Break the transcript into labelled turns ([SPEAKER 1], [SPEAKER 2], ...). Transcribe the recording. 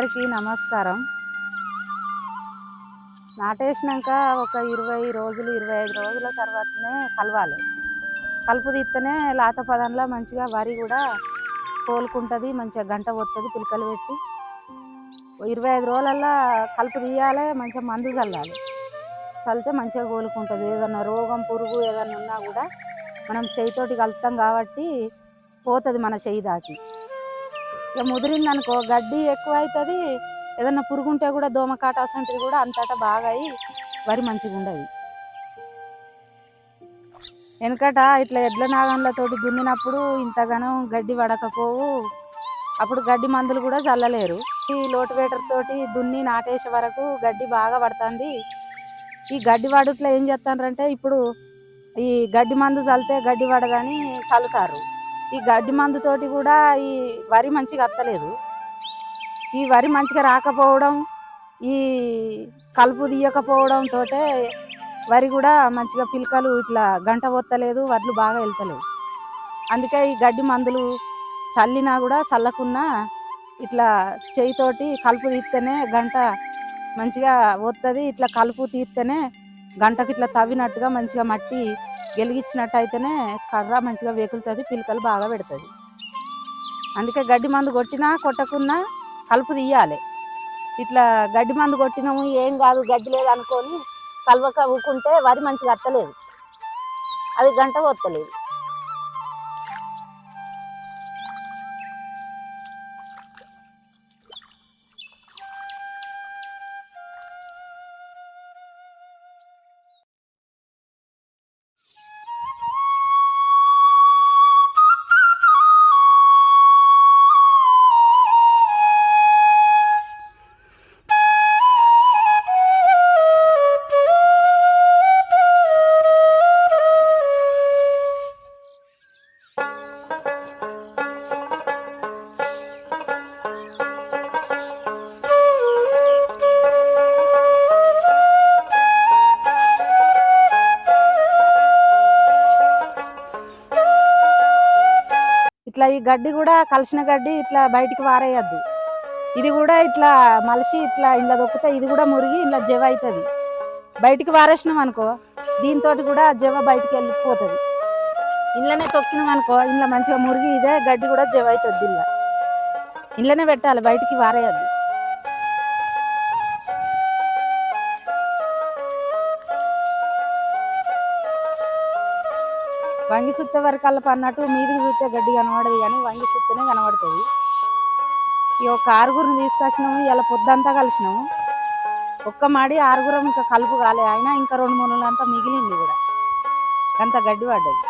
[SPEAKER 1] అందరికీ నమస్కారం. నాటేసినాక ఒక 20 రోజులు 25 రోజుల తర్వాతనే కలవాలి. కలుపు తీస్తేనే లాత పదంలో మంచిగా వరి కూడా కోలుకుంటుంది, మంచిగా గంట వస్తుంది పిలకలు పెట్టి. 25 రోజులల్లో కలుపు తీయాలి, మంచిగా మందు చల్లాలి. చల్లితే మంచిగా కోలుకుంటుంది. ఏదన్నా రోగం పురుగు ఏదన్నా ఉన్నా కూడా మనం చేయితోటి కలుపుతాం కాబట్టి పోతుంది మన చేయి దాకి. ఇక ముదిరిందనుకో గడ్డి ఎక్కువ అవుతుంది, ఏదన్నా పురుగుంటే కూడా దోమకాట అసంటిది కూడా అంతటా బాగా అయ్యి వరి మంచిగా ఉండదు. వెనకట ఇట్లా ఎడ్ల నాగంలతోటి దున్నినప్పుడు ఇంతగానో గడ్డి పడకపోవు, అప్పుడు గడ్డి మందులు కూడా చల్లలేరు. ఈ లోటువేటర్ తోటి దున్ని నాటేసే వరకు గడ్డి బాగా పడుతుంది. ఈ గడ్డి వాడుట్లో ఏం చేస్తారంటే ఇప్పుడు ఈ గడ్డి మందు చల్లితే గడ్డి పడదని చల్లుతారు. ఈ గడ్డి మందుతోటి కూడా ఈ వరి మంచిగా అత్తలేదు. ఈ వరి మంచిగా రాకపోవడం, ఈ కలుపు తీయకపోవడం తోటే వరి కూడా మంచిగా పిలకలు ఇట్లా గంట వత్తలేదు, వడ్లు బాగా వెళ్తలేవు. అందుకే ఈ గడ్డి మందులు చల్లినా కూడా చల్లకున్నా ఇట్లా చేయితోటి కలుపు తీస్తేనే గంట మంచిగా వస్తుంది. ఇట్లా కలుపు తీస్తేనే గంటకి ఇట్లా తవ్వినట్టుగా మంచిగా మట్టి గెలిగించినట్టు అయితేనే కర్ర మంచిగా వేకులుతుంది, పిలకలు బాగా పెడుతుంది. అందుకే గడ్డి మందు కొట్టినా కొట్టకున్నా కలుపు తీయాలి. ఇట్లా గడ్డి మందు కొట్టినాము ఏం కాదు గడ్డి లేదు అనుకొని కలవక ఊకుంటే వరి మంచిగా అత్తలేదు, అది గంట వత్తలేదు. ఇట్లా ఈ గడ్డి కూడా కలిసిన గడ్డి ఇట్లా బయటికి వారేయద్దు. ఇది కూడా ఇట్లా మలిసి ఇట్లా ఇంట్లో దొక్కితే ఇది కూడా మురిగి ఇంట్లో జవ అవుతుంది. బయటికి వారేసినాం అనుకో దీంతో కూడా జవ బయటికి వెళ్ళిపోతుంది. ఇంట్లోనే తొక్కినాం అనుకో ఇంట్లో మంచిగా మురిగి ఇదే గడ్డి కూడా జవ అవుతుంది. ఇంట్లోనే పెట్టాలి, బయటికి వారేయద్దు. వంగి సుత్తే వరకు కలప అన్నట్టు మీదికి చూస్తే గడ్డి కనబడదు, కానీ వంగి సుత్తనే కనబడుతుంది. ఈ ఒక ఆరుగురిని తీసుకొచ్చినాము, ఇలా పొద్దంతా కలిసినాము. ఒక్క మాడి ఆరుగురం ఇంకా కలుపు కాలే, అయినా ఇంకా 2-3 నెలలంతా మిగిలింది కూడా అంత గడ్డి పడ్డది.